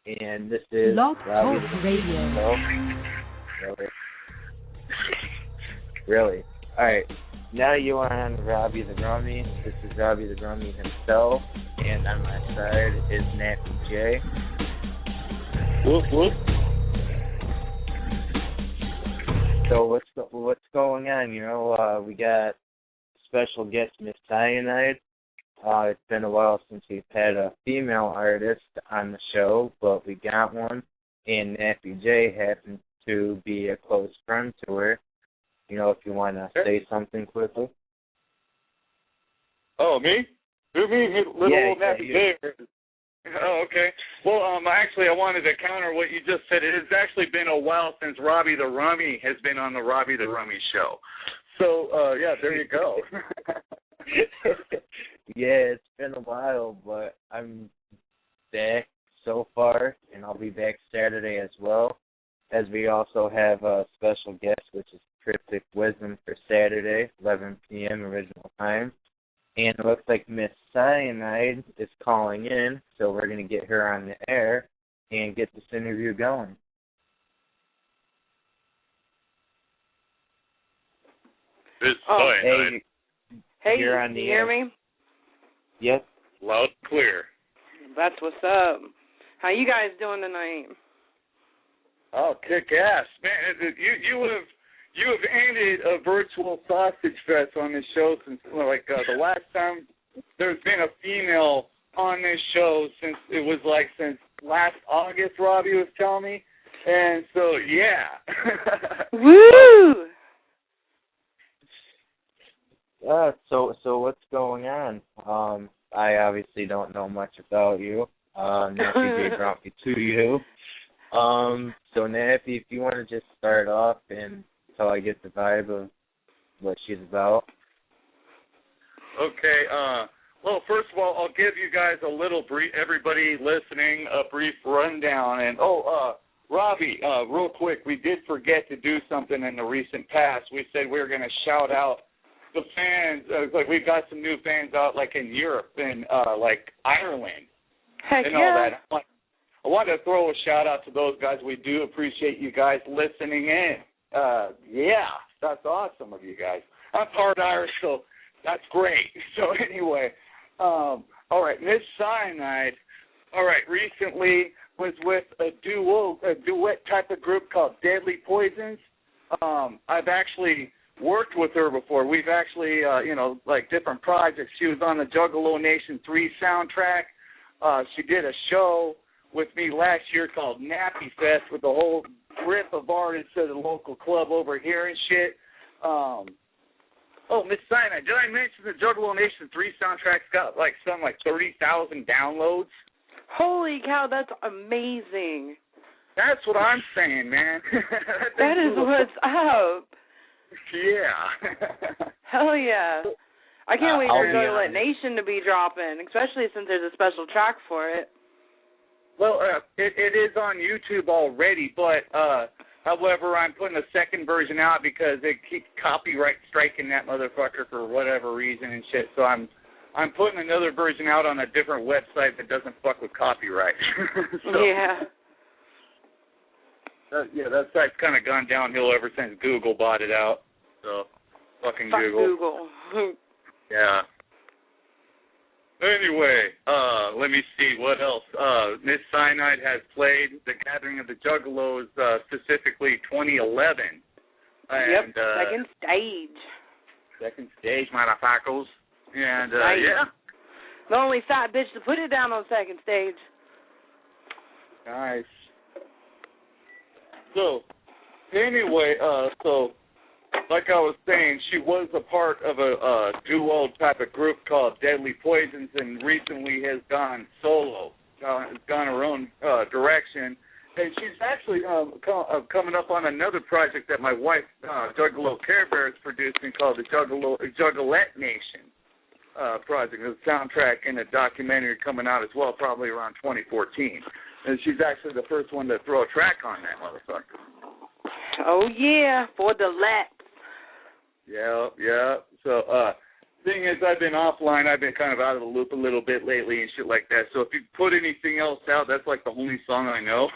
and this is Log Robbie. Talk Radio. Really? Really? Alright, now you are on Robbie the Rummy. This is Robbie the Rummy himself, and on my side is Nappy J. Whoop, whoop. So what's going on? You know, we got special guest Miss Cyainide. It's been a while since we've had a female artist on the show, but we got one, and Nappy J happens to be a close friend to her. You know, if you want to say something quickly. Oh, me? Who, me? Little old Nappy J. Oh, okay. Well, actually, I wanted to counter what you just said. It has actually been a while since Robbie the Rummy has been on the Robbie the Rummy show. So, yeah, there you go. Yeah, it's been a while, but I'm back so far, and I'll be back Saturday as well, as we also have a special guest, which is Cryptic Wisdom for Saturday, 11 p.m. original time. And it looks like Miss Cyainide is calling in, so we're going to get her on the air and get this interview going. Miss Cyainide. Hey, you hear me? Yes. Loud and clear. That's what's up. How you guys doing tonight? Oh, kick ass, man! You have ended a virtual sausage fest on this show since the last time there's been a female on this show since last August. Robbie was telling me, and so yeah. Woo! So what's going on? I obviously don't know much about you. Nappy brought me to you. So Nappy, if you want to just start off and until I get the vibe of what she's about. Okay. Well, first of all, I'll give you guys a little brief, everybody listening, a brief rundown. And Robbie, real quick, we did forget to do something in the recent past. We said we were going to shout out the fans. We've got some new fans out, in Europe and Ireland. Heck and yeah. all that. I want to throw a shout out to those guys. We do appreciate you guys listening in. Yeah, that's awesome of you guys. I'm part Irish, so that's great. So anyway, all right, Miss Cyainide, all right, recently was with a duet type of group called Deadly Poisons. I've actually worked with her before. We've actually, different projects. She was on the Juggalo Nation 3 soundtrack. She did a show with me last year called Nappy Fest with the whole grip of artists at a local club over here and shit. Miss Cyainide, did I mention the Juggalo Nation 3 soundtrack's got 30,000 downloads? Holy cow, that's amazing. That's what I'm saying, man. That is what's up. Yeah. Hell yeah. I can't wait for Juggalo Nation to be dropping, especially since there's a special track for it. Well, it is on YouTube already, but however, I'm putting a second version out because it keeps copyright striking that motherfucker for whatever reason and shit. So I'm putting another version out on a different website that doesn't fuck with copyright. Yeah. That site's kind of gone downhill ever since Google bought it out. So, fucking Fuck Google. Yeah. Anyway, let me see what else. Miss Cyainide has played The Gathering of the Juggalos, specifically 2011. And, second stage. Second stage, motherfuckers. And, yeah. The only fat bitch to put it down on second stage. Nice. So, anyway, like I was saying, she was a part of a duo type of group called Deadly Poisons and recently has gone solo, has gone her own direction. And she's actually coming up on another project that my wife, Juggalo Care Bear, is producing called the Juggalette Nation project. There's a soundtrack and a documentary coming out as well, probably around 2014. And she's actually the first one to throw a track on that motherfucker. Oh, yeah, for the Lex. Yeah. So thing is, I've been offline. I've been kind of out of the loop a little bit lately and shit like that. So if you put anything else out, that's like the only song I know.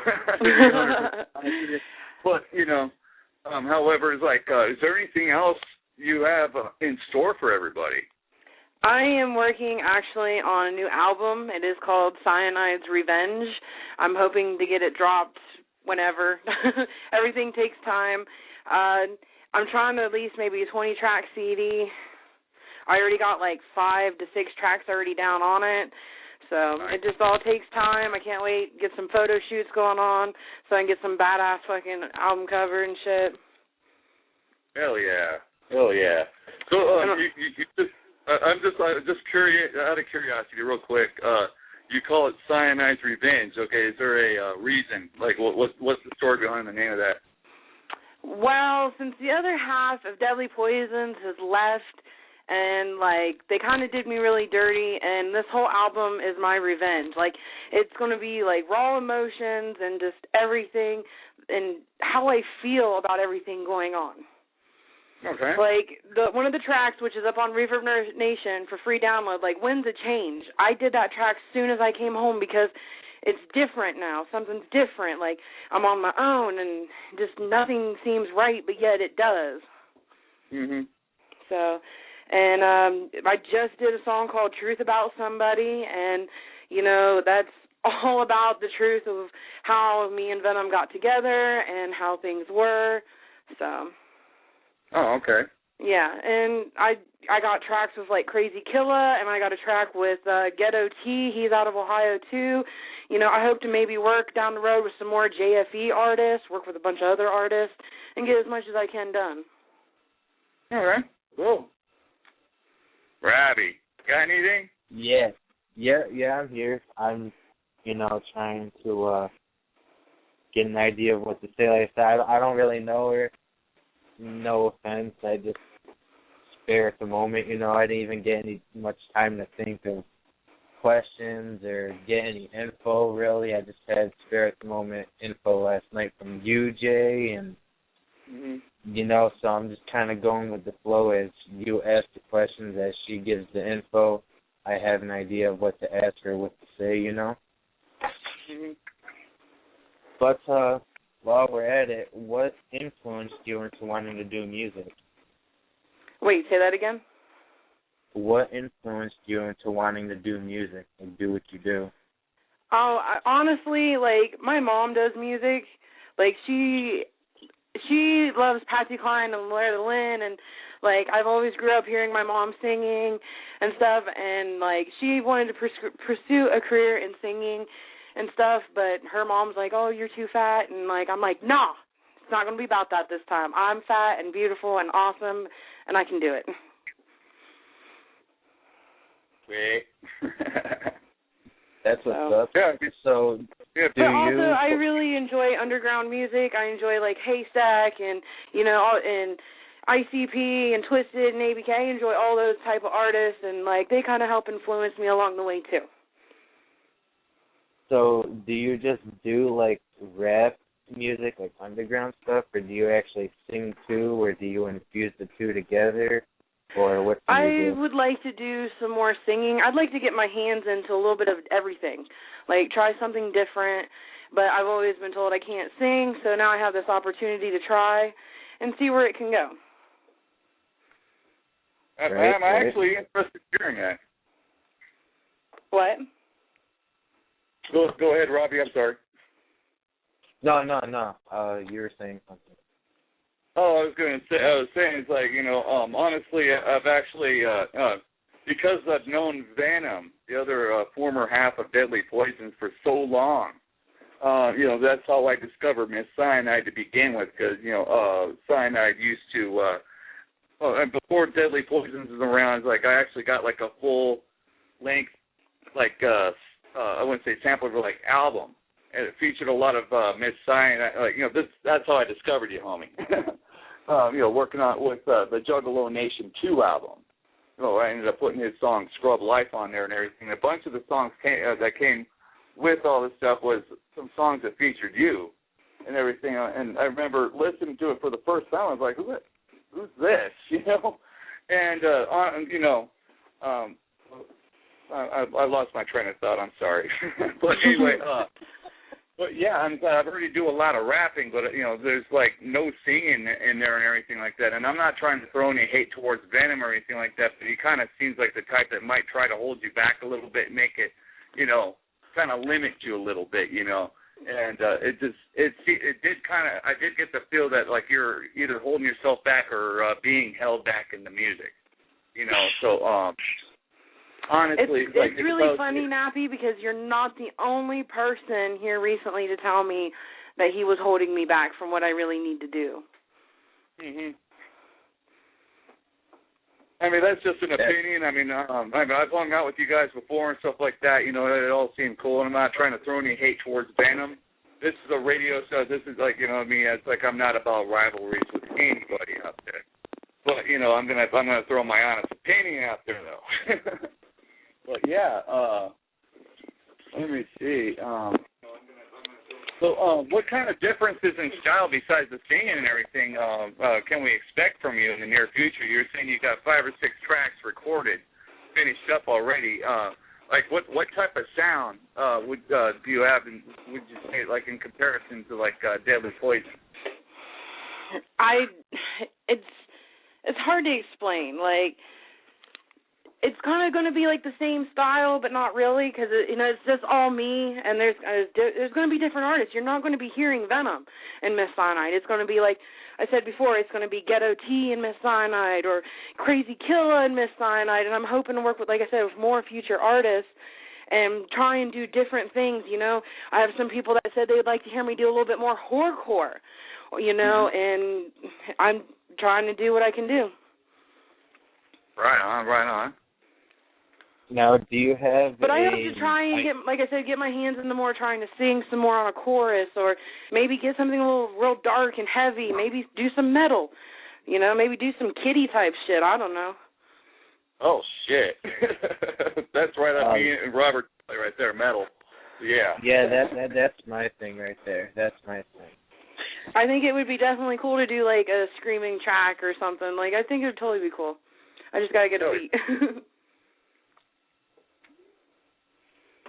But, you know, however, it's like, is there anything else you have in store for everybody? I am working actually on a new album. It is called Cyanide's Revenge. I'm hoping to get it dropped whenever. Everything takes time. I'm trying to at least maybe a 20-track CD. I already got like 5 to 6 tracks already down on it. So it just all takes time. I can't wait. Get some photo shoots going on so I can get some badass fucking album cover and shit. Hell yeah. Hell yeah. So I'm just curious, out of curiosity, real quick. You call it Cyanide's Revenge. Okay, is there a reason? Like, what's the story behind the name of that? Well, since the other half of Deadly Poisons has left, and, like, they kind of did me really dirty, and this whole album is my revenge. Like, it's going to be, like, raw emotions and just everything and how I feel about everything going on. Okay. Like, one of the tracks, which is up on Reverb Nation for free download, like, When's a Change? I did that track as soon as I came home because it's different now. Something's different. Like, I'm on my own, and just nothing seems right, but yet it does. Mhm. So, and I just did a song called Truth About Somebody, and, you know, that's all about the truth of how me and Venom got together and how things were, so. Oh, okay. Yeah, and I got tracks with, like, Crazy Killa, and I got a track with Ghetto T. He's out of Ohio, too. You know, I hope to maybe work down the road with some more JFE artists, work with a bunch of other artists, and get as much as I can done. All right, cool. Robbie, got anything? Yeah, I'm here. I'm, you know, trying to get an idea of what to say. Like I said, I don't really know her. No offense, I just spare at the moment. You know, I didn't even get much time to think of questions or get any info, really. I just had spare at the moment info last night from you, Jay, and, you know, so I'm just kind of going with the flow as you ask the questions, as she gives the info. I have an idea of what to ask her, what to say, you know. But, while we're at it, what influenced you into wanting to do music? Wait, say that again? What influenced you into wanting to do music and do what you do? Oh, honestly, like, my mom does music. Like, she loves Patsy Cline and Loretta Lynn, and, like, I've always grew up hearing my mom singing and stuff, and, like, she wanted to pursue a career in singing and stuff, but her mom's like, oh, you're too fat, and, like, I'm like, nah, it's not going to be about that this time. I'm fat and beautiful and awesome, and I can do it. Wait. That's what's up. Yeah. So, but also, I really enjoy underground music. I enjoy, like, Haystack and, you know, and ICP and Twisted and ABK. I enjoy all those type of artists, and, like, they kind of help influence me along the way, too. So, do you just do, like, rap music, like underground stuff, or do you actually sing too, or do you infuse the two together, or what do you do? I would like to do some more singing. I'd like to get my hands into a little bit of everything, like try something different, but I've always been told I can't sing, so now I have this opportunity to try and see where it can go. I'm actually interested in hearing that. What? Go ahead, Robbie. I'm sorry. No. You were saying something. Oh, I was saying it's like, you know, honestly, I've actually, because I've known Venom, the other former half of Deadly Poisons, for so long, you know, that's how I discovered Miss Cyainide to begin with, because, you know, Cyainide used to, and before Deadly Poisons was around, it's like I actually got like a full-length, like, I wouldn't say sample, but like album, and it featured a lot of Miss Cyainide. Like, you know, that's how I discovered you, homie. You know, working on with the Juggalo Nation 2 album. You know, I ended up putting his song Scrub Life on there and everything. A bunch of the songs that came with all this stuff was some songs that featured you and everything. And I remember listening to it for the first time. I was like, who's this? You know. And I lost my train of thought. I'm sorry. But anyway, but yeah, I'm glad. I've already do a lot of rapping, but there's like no singing in there and everything like that. And I'm not trying to throw any hate towards Venom or anything like that, but he kind of seems like the type that might try to hold you back a little bit, and make it, kind of limit you a little bit, And I did get the feel that like you're either holding yourself back or being held back in the music, So honestly, it's really funny, Nappy, because you're not the only person here recently to tell me that he was holding me back from what I really need to do. Mhm. I mean, that's just an opinion. I mean, I've hung out with you guys before and stuff like that. It all seemed cool, and I'm not trying to throw any hate towards Venom. This is a radio show. This is like, it's like I'm not about rivalries with anybody out there. But, I'm gonna throw my honest opinion out there, though. But, yeah, let me see. So what kind of differences in style besides the singing and everything can we expect from you in the near future? You're saying you got 5 or 6 tracks recorded, finished up already. Like what type of sound do you have? Would you say like in comparison to like Deadly Poison? It's hard to explain. Like, it's kind of going to be like the same style, but not really, because it's just all me. And there's going to be different artists. You're not going to be hearing Venom in Miss Cyainide. It's going to be like I said before. It's going to be Ghetto T in Miss Cyainide or Crazy Killa in Miss Cyainide. And I'm hoping to work with, like I said, with more future artists and try and do different things. I have some people that said they would like to hear me do a little bit more horrocore, and I'm trying to do what I can do. Right on. Now, do you have But I have to try and get my hands in the more, trying to sing some more on a chorus, or maybe get something a little real dark and heavy, maybe do some metal, maybe do some kiddie type shit, I don't know. Oh, shit. That's right up me and Robert right there, metal. Yeah. Yeah, that's my thing right there. That's my thing. I think it would be definitely cool to do like a screaming track or something. Like, I think it would totally be cool. I just got to get a beat.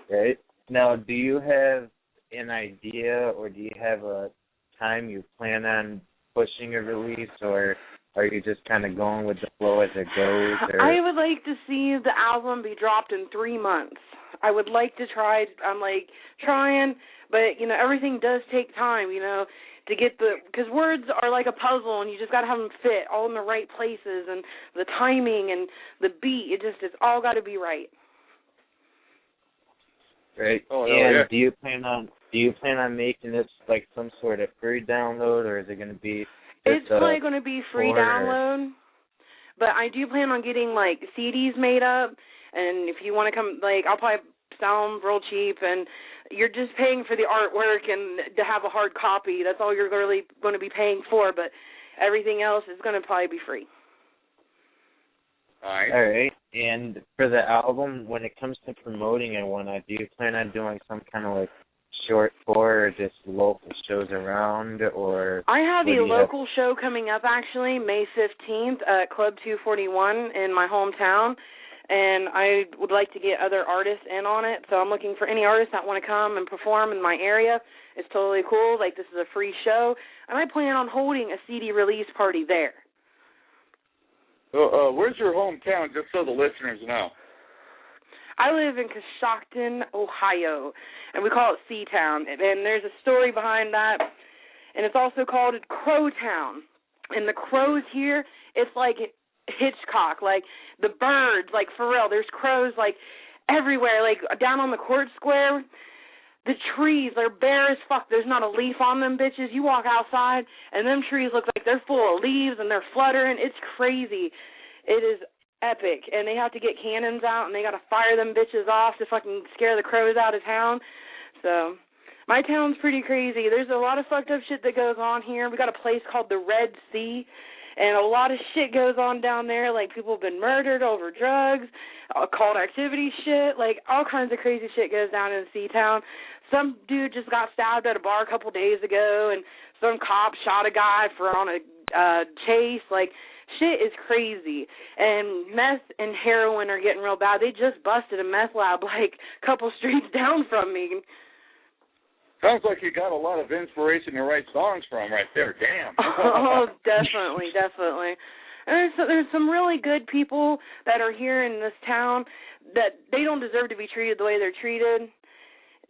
Right. Now, do you have an idea, or do you have a time you plan on pushing a release, or are you just kind of going with the flow as it goes? Or? I would like to see the album be dropped in 3 months. I would like to try. I'm like trying, but everything does take time. To get because words are like a puzzle, and you just got to have them fit all in the right places, and the timing and the beat. It's all got to be right. Right. Oh, and yeah. do you plan on making this like some sort of free download, or is it going to be? It's probably going to be free download, but I do plan on getting like CDs made up, and if you want to come, like I'll probably sell them real cheap, and you're just paying for the artwork and to have a hard copy. That's all you're really going to be paying for, but everything else is going to probably be free. All right. All right. And for the album, when it comes to promoting it, do you plan on doing some kind of like short tour or just local shows around, or? I have a local show coming up actually, May 15th at Club 241 in my hometown, and I would like to get other artists in on it. So I'm looking for any artists that want to come and perform in my area. It's totally cool. Like, this is a free show, and I plan on holding a CD release party there. Where's your hometown, just so the listeners know? I live in Coshocton, Ohio, and we call it C-Town. And there's a story behind that, and it's also called Crowtown. And the crows here, it's like Hitchcock, like the birds, like for real. There's crows like everywhere, like down on the court square. The trees, they're bare as fuck. There's not a leaf on them bitches. You walk outside, and them trees look like they're full of leaves, and they're fluttering. It's crazy. It is epic. And they have to get cannons out, and they got to fire them bitches off to fucking scare the crows out of town. So my town's pretty crazy. There's a lot of fucked up shit that goes on here. We got a place called the Red Sea, and a lot of shit goes on down there. Like, people have been murdered over drugs, occult activity shit. Like, all kinds of crazy shit goes down in C-Town. Some dude just got stabbed at a bar a couple days ago, and some cop shot a guy on a chase. Like, shit is crazy. And meth and heroin are getting real bad. They just busted a meth lab like a couple streets down from me. Sounds like you got a lot of inspiration to write songs from right there. Damn. Oh, definitely, definitely. And there's some really good people that are here in this town that they don't deserve to be treated the way they're treated.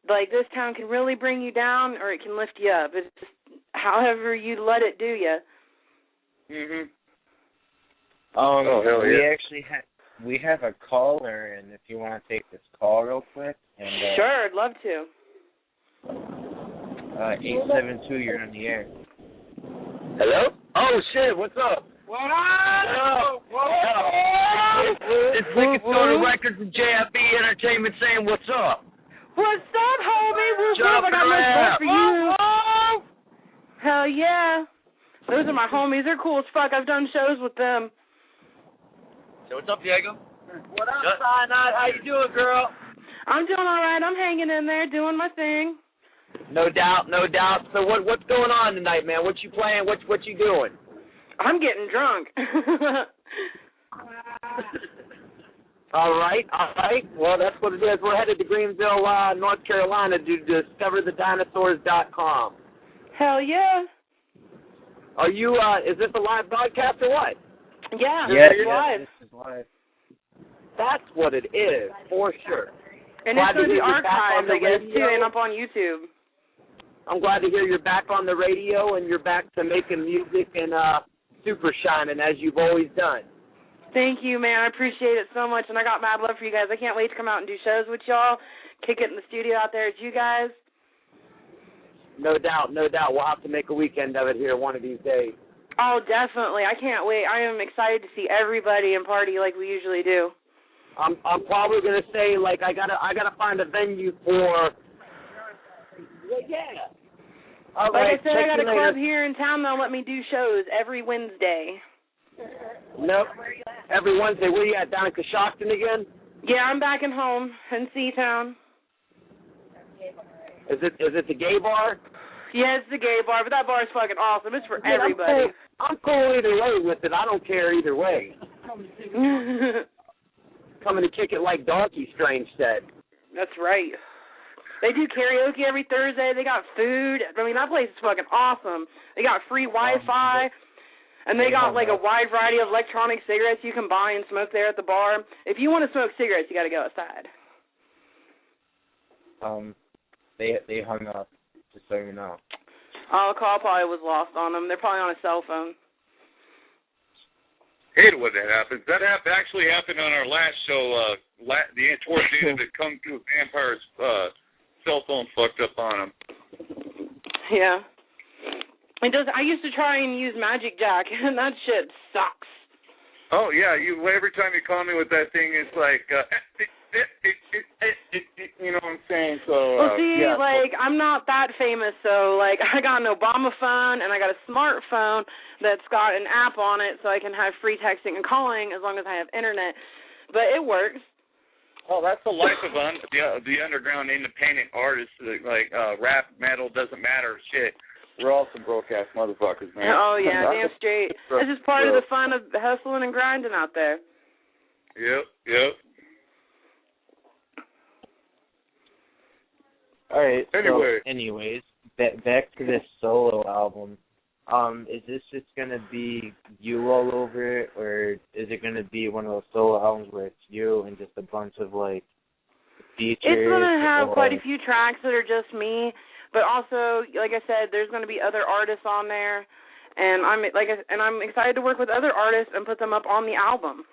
Like, this town can really bring you down or it can lift you up. It's just however you let it do you. Mhm. Hell yeah. We actually we have a caller, and if you want to take this call real quick. And, sure, I'd love to. 872, you're on the air. Hello? Oh, shit, what's up? What up? It's Wicked Soda Records and JFB Entertainment saying what's up. What's up, homie? What's Shut up? up I got and much rap. love for you. Hell yeah. Those are my homies. They're cool as fuck. I've done shows with them. So what's up, Diego? What up, Cyainide? How you doing, girl? I'm doing all right. I'm hanging in there, doing my thing. No doubt, no doubt. So what's going on tonight, man? What you playing? What you doing? I'm getting drunk. All right. Well, that's what it is. We're headed to Greenville, North Carolina to discoverthedinosaurs.com. Hell yeah. Are you, is this a live broadcast or what? Yeah, Yeah, it's live. This is live. That's what it is, for sure. And Glad it's going to be you're back on archived, the I guess, too, radio. and up on YouTube. I'm glad to hear you're back on the radio and you're back to making music and super shining as you've always done. Thank you, man. I appreciate it so much, and I got mad love for you guys. I can't wait to come out and do shows with y'all, kick it in the studio out there with you guys. No doubt, no doubt. We'll have to make a weekend of it here one of these days. Oh, definitely. I can't wait. I am excited to see everybody and party like we usually do. I'm probably gonna say like I gotta find a venue for. Yeah. All like right, I said, I got a later. club here in town that'll let me do shows every Wednesday. Nope. Every Wednesday. Where you at? Down in Coshocton again? Yeah, I'm back in home in Seatown. Is it the gay bar? Yeah, it's the gay bar, but that bar is fucking awesome. It's for everybody. I'm cool either way with it. I don't care either way. Coming to kick it like Donkey, Strange said. That's right. They do karaoke every Thursday. They got food. I mean, that place is fucking awesome. They got free Wi-Fi, and they got like a wide variety of electronic cigarettes you can buy and smoke there at the bar. If you want to smoke cigarettes, you got to go outside. They hung up, just so you know. Oh, the call probably was lost on them. They're probably on a cell phone. Hate it when that happens. That actually happened on our last show. Towards the end of the Kung Fu Vampire's cell phone fucked up on him. Yeah. It does. I used to try and use Magic Jack, and that shit sucks. Oh yeah, every time you call me with that thing, it's like, you know what I'm saying? So. Well, see, yeah. like I'm not that famous, so like I got an Obama phone and I got a smartphone that's got an app on it, so I can have free texting and calling as long as I have internet. But it works. Oh, that's the life of the underground independent artists. Like rap, metal, doesn't matter. Shit, we're all some broke-ass motherfuckers, man. Oh, yeah, damn straight. This is part of the fun of hustling and grinding out there. Yep. All right. Anyway. So, anyways, back to this solo album. Is this just gonna be you all over it, or is it gonna be one of those solo albums where it's you and just a bunch of like features? It's gonna have quite a few tracks that are just me, but also, like I said, there's gonna be other artists on there, and I'm excited to work with other artists and put them up on the album.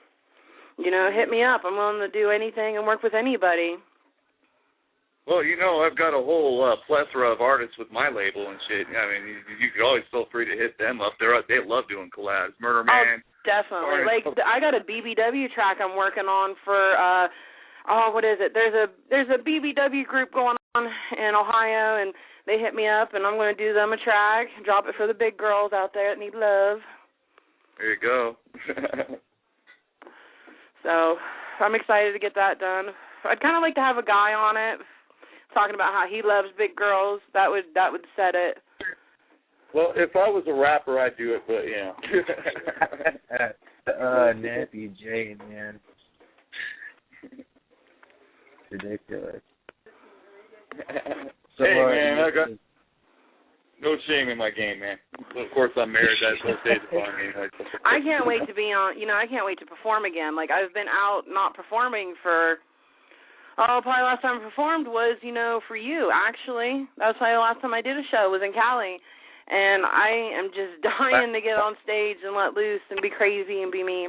You know, hit me up. I'm willing to do anything and work with anybody. Well, you know, I've got a whole plethora of artists with my label and shit. I mean, you could always feel free to hit them up. They love doing collabs. Murder Man. Oh, definitely. Like, I got a BBW track I'm working on for, what is it? There's a BBW group going on in Ohio, and they hit me up, and I'm going to do them a track, drop it for the big girls out there that need love. There you go. So I'm excited to get that done. I'd kind of like to have a guy on it, talking about how he loves big girls. That would set it. Well, if I was a rapper, I'd do it, but Nappy J, man. Ridiculous. So, hey, man, I got no shame in my game, man. Of course, I'm married. That's what stays upon me. I can't wait to be on. I can't wait to perform again. Like, I've been out not performing for. Probably last time I performed was, for you, actually. That was probably the last time I did a show was in Cali. And I am just dying to get on stage and let loose and be crazy and be me.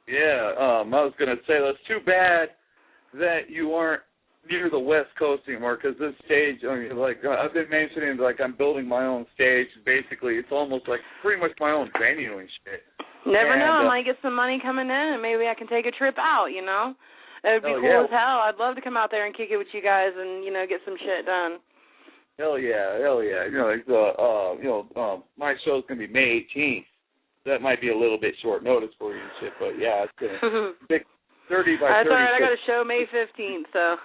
Yeah, I was going to say, that's too bad that you aren't near the West Coast anymore, because this stage, I've been mentioning, I'm building my own stage. Basically, it's almost like pretty much my own venue and shit. Never know. I might get some money coming in, and maybe I can take a trip out, It would be cool as hell. I'd love to come out there and kick it with you guys and, get some shit done. Hell yeah. My show's going to be May 18th. That might be a little bit short notice for you and shit, but yeah, it's going to be 30 by 30. That's all right. I got a show May 15th, so.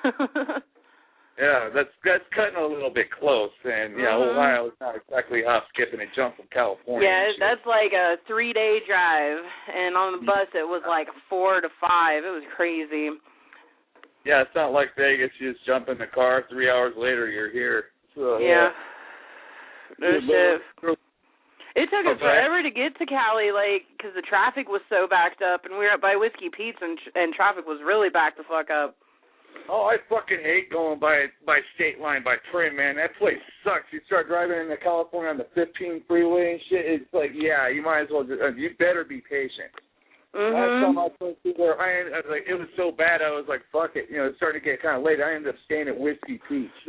Yeah, that's cutting a little bit close, and Ohio is not exactly hop, skip, and a jump from California. Yeah, that's like a 3-day drive, and on the bus it was like 4 to 5. It was crazy. Yeah, it's not like Vegas. You just jump in the car, 3 hours later you're here. So, yeah. No shit. It took us forever to get to Cali, because the traffic was so backed up, and we were up by Whiskey Pete's, and traffic was really backed the fuck up. Oh, I fucking hate going by State Line, by Trim, man. That place sucks. You start driving into California on the 15 freeway and shit, it's like, yeah, you might as well you better be patient. Last time I went through there, it was so bad, I was like, fuck it. It started to get kind of late. I ended up staying at Whiskey Pete's.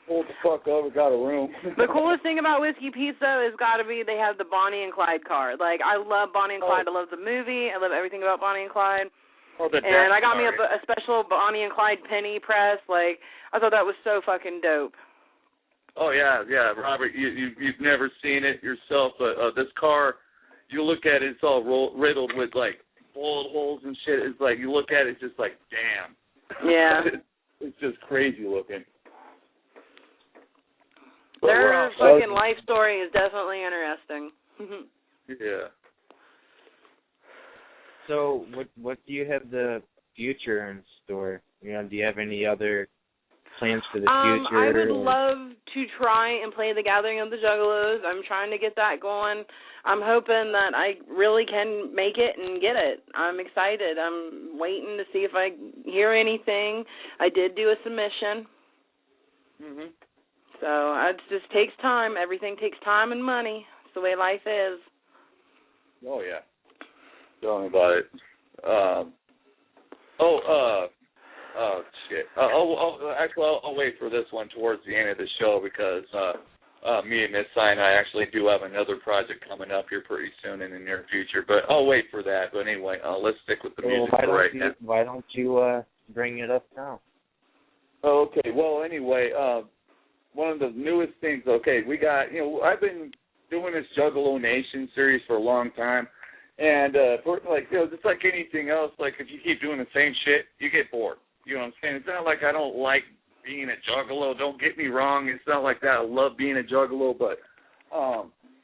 Pulled the fuck over, got a room. The coolest thing about Whiskey Pete's, though, has got to be they have the Bonnie and Clyde card. I love Bonnie and Clyde. I love the movie. I love everything about Bonnie and Clyde. And I got me a special Bonnie and Clyde penny press. I thought that was so fucking dope. Oh, yeah. Robert, you've never seen it yourself, but this car, you look at it, it's all riddled with, bullet holes and shit. It's like, you look at it, it's just like, damn. Yeah. It's just crazy looking. Their fucking life story is definitely interesting. Yeah. So, what do you have the future in store? Do you have any other plans for the future? I would love to try and play the Gathering of the Juggalos. I'm trying to get that going. I'm hoping that I really can make it and get it. I'm excited. I'm waiting to see if I hear anything. I did do a submission. So it just takes time. Everything takes time and money. It's the way life is. Oh, yeah. Tell me about it. Shit. I'll wait for this one towards the end of the show because me and Miss Cyainide actually do have another project coming up here pretty soon in the near future. But I'll wait for that. But anyway, let's stick with the music for right now. Why don't you bring it up now? Okay. Well, anyway, one of the newest things. Okay, we got. I've been doing this Juggalo Nation series for a long time. And, just like anything else, if you keep doing the same shit, you get bored. You know what I'm saying? It's not like I don't like being a Juggalo. Don't get me wrong. It's not like that. I love being a Juggalo, but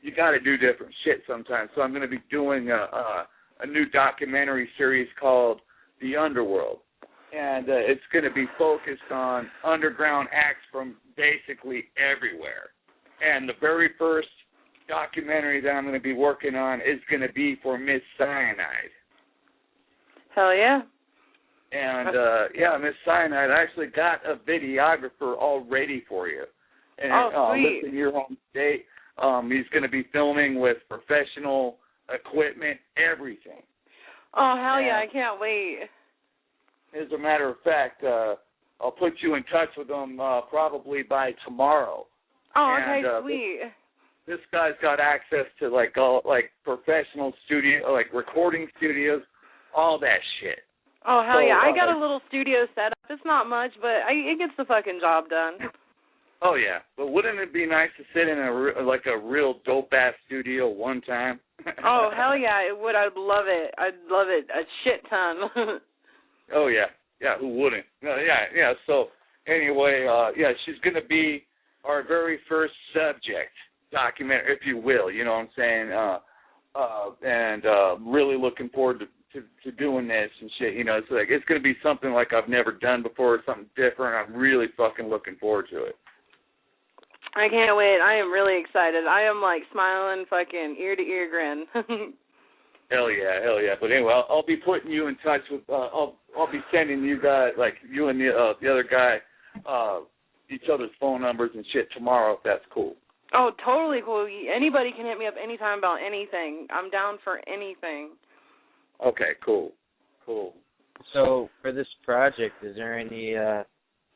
you got to do different shit sometimes. So I'm going to be doing a new documentary series called The Underworld. And it's going to be focused on underground acts from basically everywhere. And the very first documentary that I'm going to be working on is going to be for Miss Cyainide. Hell yeah. And, Miss Cyainide, I actually got a videographer all ready for you. And, sweet. Listen, your home state. He's going to be filming with professional equipment, everything. Oh, hell yeah, I can't wait. As a matter of fact, I'll put you in touch with him probably by tomorrow. Oh, okay, sweet. This guy's got access to professional studio, recording studios, all that shit. Oh hell yeah! I got a little studio set up. It's not much, but it gets the fucking job done. Oh yeah, but wouldn't it be nice to sit in a real dope ass studio one time? Oh hell yeah, it would. I'd love it. I'd love it a shit ton. Oh yeah, who wouldn't? Yeah. So anyway, she's gonna be our very first subject documentary, if you will. You know what I'm saying? And really looking forward to doing this and shit. You know, it's like it's gonna be something like I've never done before, something different. I'm really fucking looking forward to it. I can't wait. I am really excited. I am like smiling, fucking ear to ear grin. Hell yeah. But anyway, I'll be putting you in touch with. I'll be sending you guys, like you and the other guy, each other's phone numbers and shit tomorrow, if that's cool. Oh, totally cool. Anybody can hit me up anytime about anything. I'm down for anything. Okay, cool. So for this project, is there any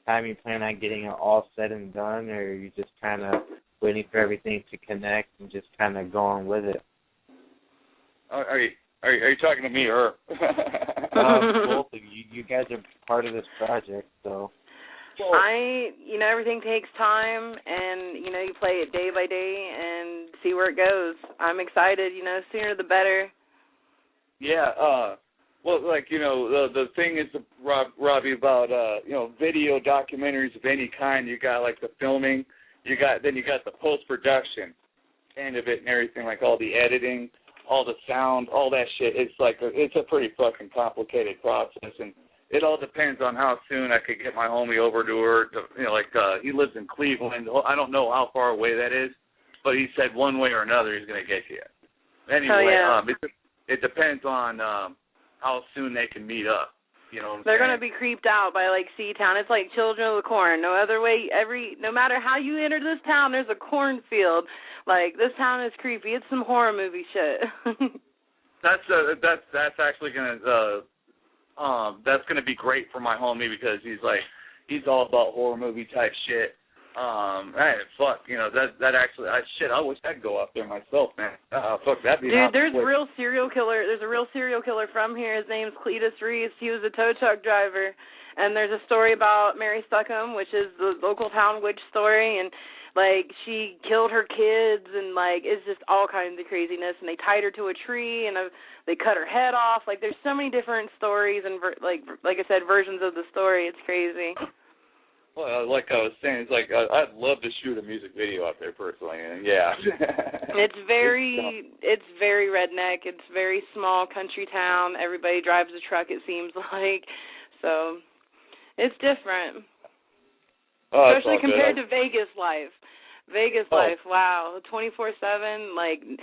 time you plan on getting it all said and done, or are you just kind of waiting for everything to connect and just kind of going with it? Are you talking to me or her? Both of you. You guys are part of this project, so. Everything takes time, and, you play it day by day and see where it goes. I'm excited, sooner the better. Yeah, well, like, the thing is, Robbie, about, video documentaries of any kind, you got, like, the filming, then you got the post-production end of it and everything, like all the editing, all the sound, all that shit. It's a pretty fucking complicated process, and it all depends on how soon I could get my homie over to her. He lives in Cleveland. I don't know how far away that is, but he said one way or another he's going to get you. Anyway, it depends on how soon they can meet up. You know what I'm They're saying? going to be creeped out by, Seatown. It's like Children of the Corn. No other way. No matter how you enter this town, there's a cornfield. This town is creepy. It's some horror movie shit. That's actually going to that's going to be great for my homie because he's all about horror movie type shit. That actually, I wish I'd go up there myself, man. Fuck, that'd be Dude, there's a real serial killer from here. His name's Cletus Reese. He was a tow truck driver. And there's a story about Mary Stuckham, which is the local town witch story, and she killed her kids, and it's just all kinds of craziness. And they tied her to a tree, and they cut her head off. There's so many different stories and like I said, versions of the story. It's crazy. Well, like I was saying, I'd love to shoot a music video out there personally, and yeah. It's very redneck. It's very small country town. Everybody drives a truck, it seems like. So it's different. Especially compared to Vegas life. Life, wow, 24/7.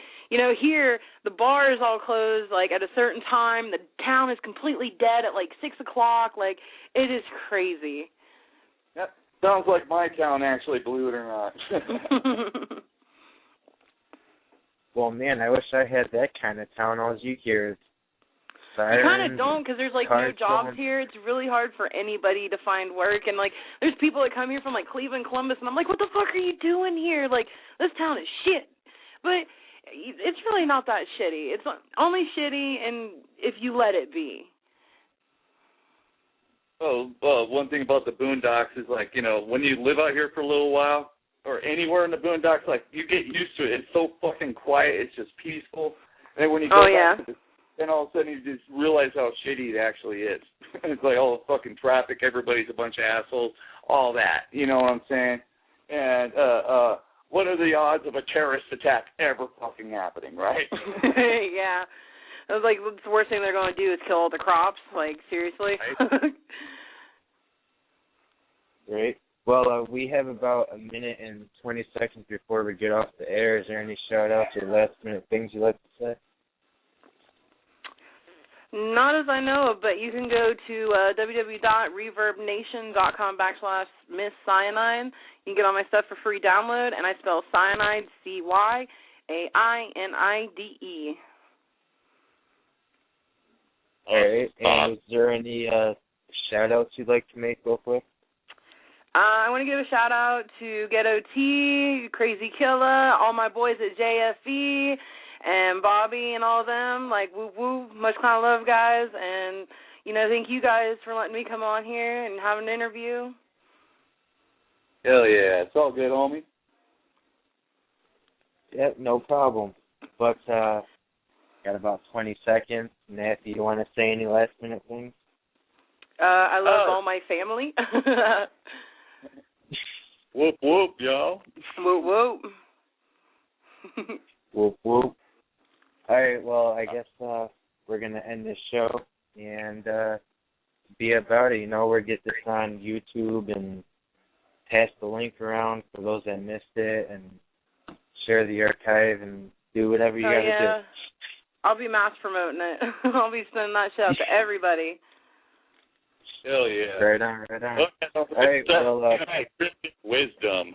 Here the bars all close at a certain time. The town is completely dead at 6 o'clock. It is crazy. That sounds like my town, actually, believe it or not. Well, man, I wish I had that kind of town. All you hear is sirens. You kind of don't, because there's no jobs here. It's really hard for anybody to find work, and there's people that come here from Cleveland, Columbus, and I'm like, what the fuck are you doing here? This town is shit. But it's really not that shitty. It's only shitty, and if you let it be. Oh, one thing about the boondocks is when you live out here for a little while, or anywhere in the boondocks, you get used to it. It's so fucking quiet. It's just peaceful. And then when you go back to it, then all of a sudden you just realize how shitty it actually is. It's all the fucking traffic, everybody's a bunch of assholes, all that. You know what I'm saying? And what are the odds of a terrorist attack ever fucking happening, right? Yeah. I was the worst thing they're going to do is kill all the crops. Seriously? Right. Right. Well, we have about a minute and 20 seconds before we get off the air. Is there any shout-outs or last-minute things you'd like to say? Not as I know of, but you can go to www.reverbnation.com /Miss Cyainide. You can get all my stuff for free download, and I spell Cyainide, Cyainide. All right. And is there any shout-outs you'd like to make real quick? I want to give a shout-out to Ghetto T, Crazy Killa, all my boys at JFE, and Bobby and all of them. Woo-woo, much kind of love, guys. And, thank you guys for letting me come on here and have an interview. Hell yeah. It's all good, homie. Yep, no problem. But, got about 20 seconds. Nappy, you want to say any last-minute things? I love all my family. Whoop, whoop, y'all. Whoop, whoop. Whoop, whoop. All right, well, I guess we're going to end this show and be about it. You know, we'll get this on YouTube and pass the link around for those that missed it and share the archive and do whatever you got to do. I'll be mass promoting it. I'll be sending that shit out to everybody. Hell yeah. Right on, right on. All right, well, wisdom.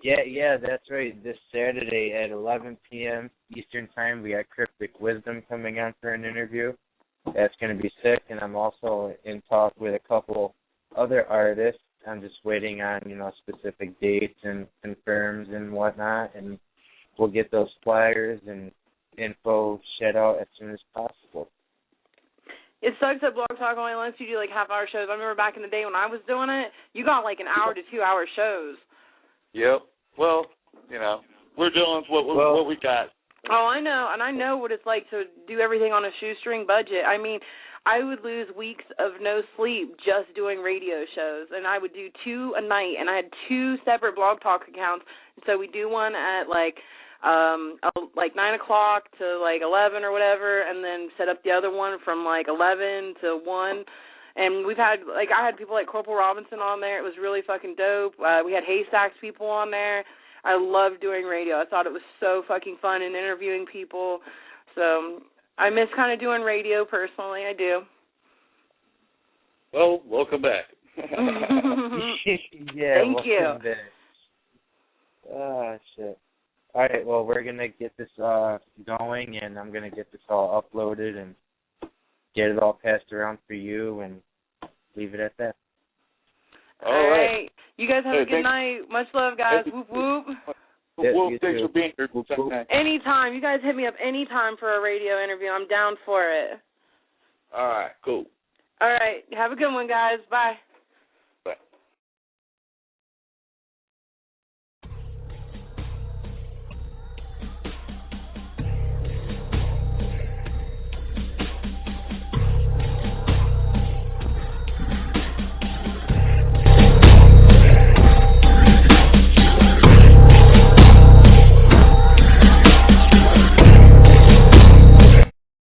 Yeah, that's right. This Saturday at 11 p.m. Eastern Time, we got Cryptic Wisdom coming on for an interview. That's going to be sick, and I'm also in talk with a couple other artists. I'm just waiting on, specific dates and confirms and whatnot, and we'll get those flyers and info shed out as soon as possible. It sucks that Blog Talk only lets you do like half-hour shows. I remember back in the day when I was doing it, you got like an hour to 2-hour shows. Yep. Well, we're doing what we got. Oh, I know, and I know what it's like to do everything on a shoestring budget. I mean, I would lose weeks of no sleep just doing radio shows, and I would do 2 a night, and I had 2 separate Blog Talk accounts. So we do one at like 9 o'clock to like 11 or whatever, and then set up the other one from like 11 to 1. And we've had, I had people like Corporal Robinson on there. It was really fucking dope. We had Haystacks people on there. I love doing radio. I thought it was so fucking fun and interviewing people. So I miss kind of doing radio personally. I do. Well, welcome back. Yeah, thank you. Back. Ah, shit. All right, well, we're going to get this going, and I'm going to get this all uploaded and get it all passed around for you and leave it at that. All right. You guys have a good night. Much love, guys. Whoop, whoop. Whoop, thanks for being here. Whoop, whoop. Anytime. You guys hit me up anytime for a radio interview. I'm down for it. All right, cool. All right. Have a good one, guys. Bye.